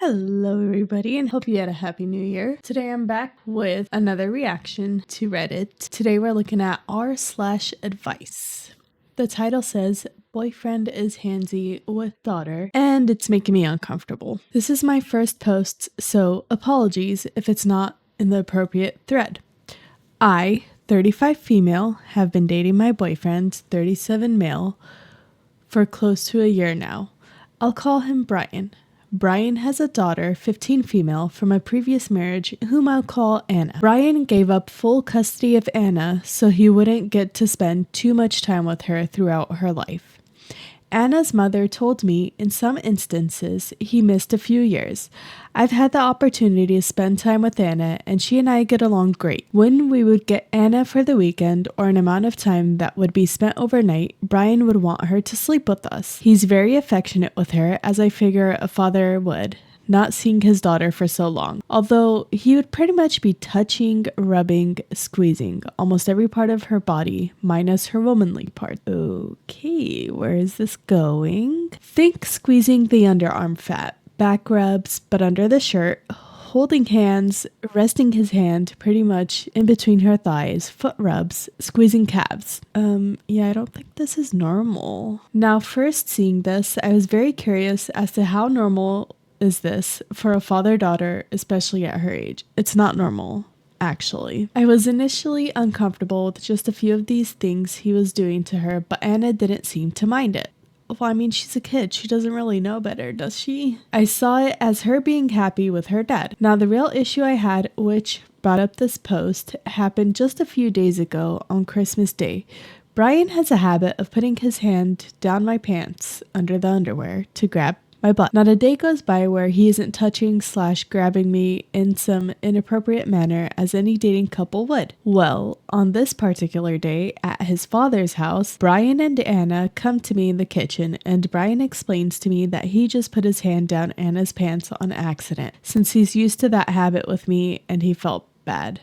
Hello everybody and hope you had a happy new year. Today I'm back with another reaction to Reddit. Today we're looking at r/advice. The title says, boyfriend is handsy with daughter, and it's making me uncomfortable. This is my first post, so apologies if it's not in the appropriate thread. I, 35 female, have been dating my boyfriend, 37 male, for close to a year now. I'll call him Brian. Brian has a daughter, 15 female, from a previous marriage, whom I'll call Anna. Brian gave up full custody of Anna so he wouldn't get to spend too much time with her throughout her life. Anna's mother told me in some instances he missed a few years. I've had the opportunity to spend time with Anna and she and I get along great. When we would get Anna for the weekend or an amount of time that would be spent overnight, Brian would want her to sleep with us. He's very affectionate with her, as I figure a father would, not seeing his daughter for so long. Although he would pretty much be touching, rubbing, squeezing almost every part of her body, minus her womanly part. Okay, where is this going? Think squeezing the underarm fat, back rubs, but under the shirt, holding hands, resting his hand pretty much in between her thighs, foot rubs, squeezing calves. Yeah, I don't think this is normal. Now, first seeing this, I was very curious as to how normal is this for a father-daughter, especially at her age. It's not normal, actually. I was initially uncomfortable with just a few of these things he was doing to her, but Anna didn't seem to mind it. Well, I mean, she's a kid. She doesn't really know better, does she? I saw it as her being happy with her dad. Now, the real issue I had, which brought up this post, happened just a few days ago on Christmas Day. Brian has a habit of putting his hand down my pants under the underwear to grab my butt. Not a day goes by where he isn't touching/grabbing me in some inappropriate manner as any dating couple would. Well, on this particular day at his father's house, Brian and Anna come to me in the kitchen and Brian explains to me that he just put his hand down Anna's pants on accident since he's used to that habit with me and he felt bad.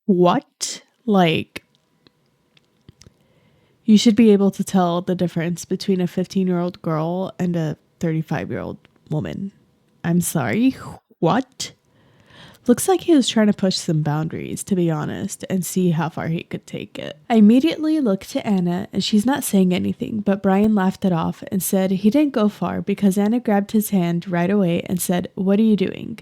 What? Like, you should be able to tell the difference between a 15-year-old girl and a 35-year-old woman. I'm sorry, what? Looks like he was trying to push some boundaries, to be honest, and see how far he could take it. I immediately looked to Anna, and she's not saying anything, but Brian laughed it off and said he didn't go far because Anna grabbed his hand right away and said, "What are you doing?"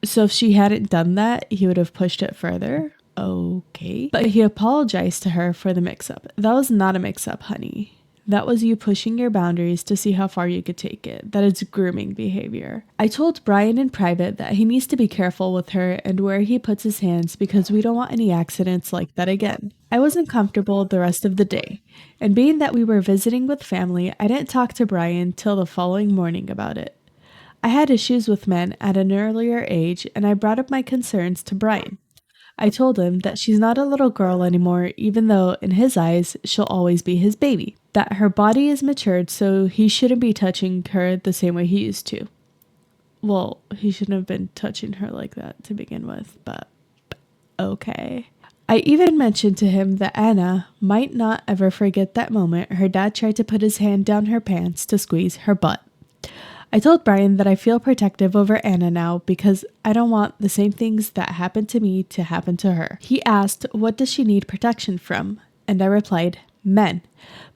So if she hadn't done that, he would have pushed it further. Okay. But he apologized to her for the mix-up. That was not a mix-up, honey. That was you pushing your boundaries to see how far you could take it. That is grooming behavior. I told Brian in private that he needs to be careful with her and where he puts his hands because we don't want any accidents like that again. I wasn't comfortable the rest of the day, and being that we were visiting with family, I didn't talk to Brian till the following morning about it. I had issues with men at an earlier age, and I brought up my concerns to Brian. I told him that she's not a little girl anymore, even though in his eyes, she'll always be his baby. That her body is matured, so he shouldn't be touching her the same way he used to. Well, he shouldn't have been touching her like that to begin with, but okay. I even mentioned to him that Anna might not ever forget that moment her dad tried to put his hand down her pants to squeeze her butt. I told Brian that I feel protective over Anna now because I don't want the same things that happened to me to happen to her. He asked, what does she need protection from? And I replied, men.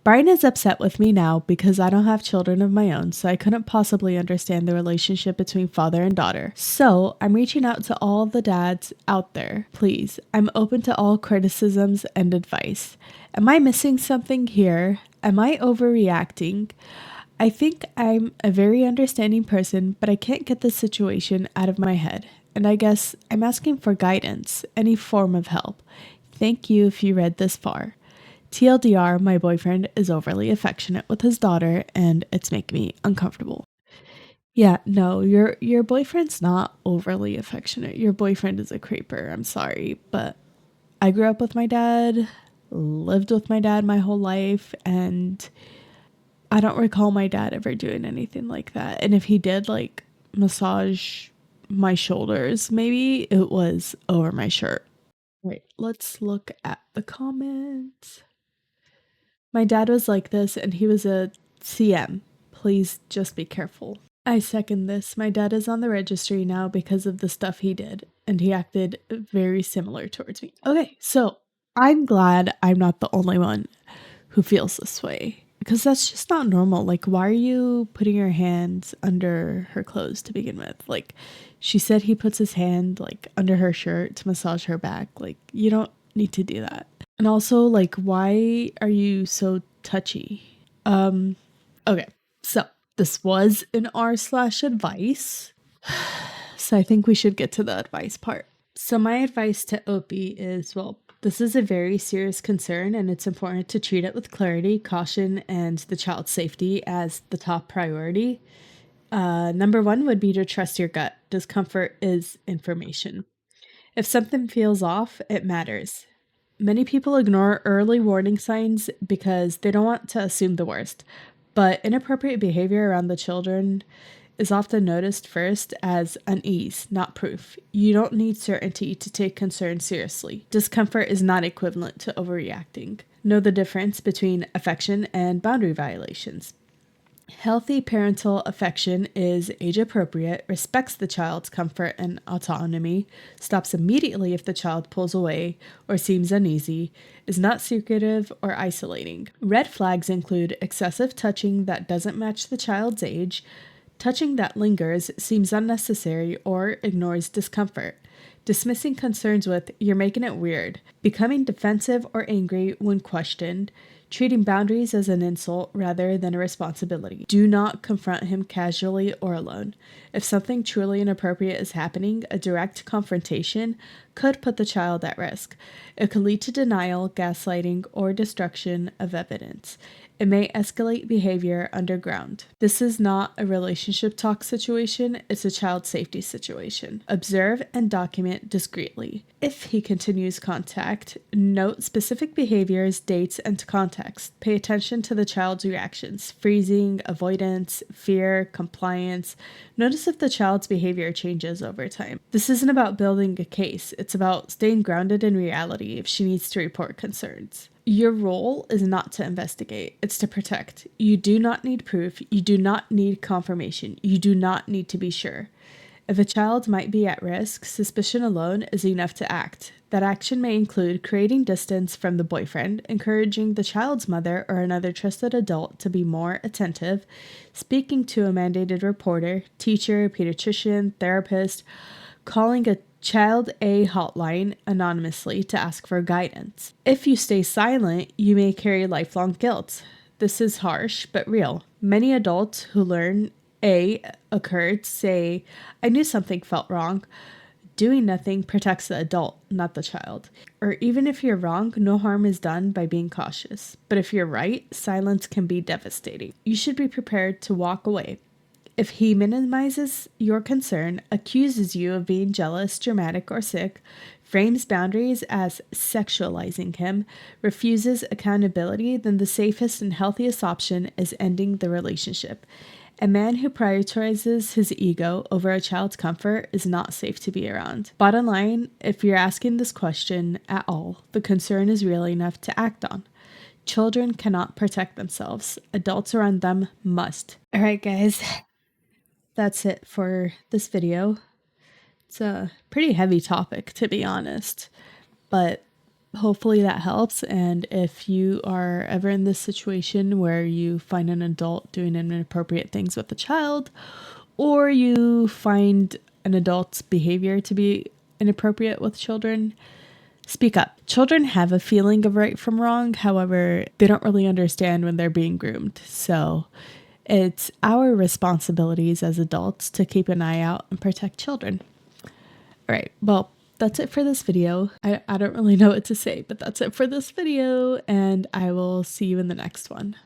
Brian is upset with me now because I don't have children of my own, so I couldn't possibly understand the relationship between father and daughter. So I'm reaching out to all the dads out there. Please, I'm open to all criticisms and advice. Am I missing something here? Am I overreacting? I think I'm a very understanding person, but I can't get this situation out of my head. And I guess I'm asking for guidance, any form of help. Thank you if you read this far. TLDR, my boyfriend is overly affectionate with his daughter, and it's making me uncomfortable. Yeah, no, your boyfriend's not overly affectionate. Your boyfriend is a creeper. I'm sorry, but I grew up with my dad, lived with my dad my whole life, and I don't recall my dad ever doing anything like that. And if he did, like, massage my shoulders, maybe it was over my shirt. Right, let's look at the comments. My dad was like this and he was a CM. Please just be careful. I second this. My dad is on the registry now because of the stuff he did, and he acted very similar towards me. Okay, so I'm glad I'm not the only one who feels this way, because that's just not normal. Like, why are you putting your hands under her clothes to begin with? Like, she said he puts his hand like under her shirt to massage her back. Like, you don't need to do that. And also, like, why are you so touchy? Okay, so this was an r/advice. So I think we should get to the advice part. So my advice to Opie is, well, this is a very serious concern and it's important to treat it with clarity, caution, and the child's safety as the top priority. Number one would be to trust your gut. Discomfort is information. If something feels off, it matters. Many people ignore early warning signs because they don't want to assume the worst, but inappropriate behavior around the children is often noticed first as unease, not proof. You don't need certainty to take concern seriously. Discomfort is not equivalent to overreacting. Know the difference between affection and boundary violations. Healthy parental affection is age appropriate, respects the child's comfort and autonomy, stops immediately if the child pulls away or seems uneasy, is not secretive or isolating. Red flags include excessive touching that doesn't match the child's age, touching that lingers, seems unnecessary, or ignores discomfort. Dismissing concerns with, "You're making it weird," becoming defensive or angry when questioned, treating boundaries as an insult rather than a responsibility. Do not confront him casually or alone. If something truly inappropriate is happening, a direct confrontation could put the child at risk. It could lead to denial, gaslighting, or destruction of evidence. It may escalate behavior underground. This is not a relationship talk situation, it's a child safety situation. Observe and document discreetly. If he continues contact, note specific behaviors, dates, and context. Pay attention to the child's reactions: freezing, avoidance, fear, compliance. Notice if the child's behavior changes over time. This isn't about building a case, it's about staying grounded in reality if she needs to report concerns. Your role is not to investigate, it's to protect. You do not need proof, you do not need confirmation, you do not need to be sure. If a child might be at risk, suspicion alone is enough to act. That action may include creating distance from the boyfriend, encouraging the child's mother or another trusted adult to be more attentive, speaking to a mandated reporter, teacher, pediatrician, therapist, calling a Child A hotline anonymously to ask for guidance. If you stay silent, you may carry lifelong guilt. This is harsh but real. Many adults who learn A occurred say, "I knew something felt wrong." Doing nothing protects the adult, not the child. Or even if you're wrong, no harm is done by being cautious. But if you're right, silence can be devastating. You should be prepared to walk away. If he minimizes your concern, accuses you of being jealous, dramatic, or sick, frames boundaries as sexualizing him, refuses accountability, then the safest and healthiest option is ending the relationship. A man who prioritizes his ego over a child's comfort is not safe to be around. Bottom line, if you're asking this question at all, the concern is real enough to act on. Children cannot protect themselves. Adults around them must. All right, guys. That's it for this video. It's a pretty heavy topic, to be honest, but hopefully that helps. And if you are ever in this situation where you find an adult doing inappropriate things with a child, or you find an adult's behavior to be inappropriate with children, speak up. Children have a feeling of right from wrong. However, they don't really understand when they're being groomed. So it's our responsibilities as adults to keep an eye out and protect children. All right, well, that's it for this video. I don't really know what to say, but that's it for this video, and I will see you in the next one.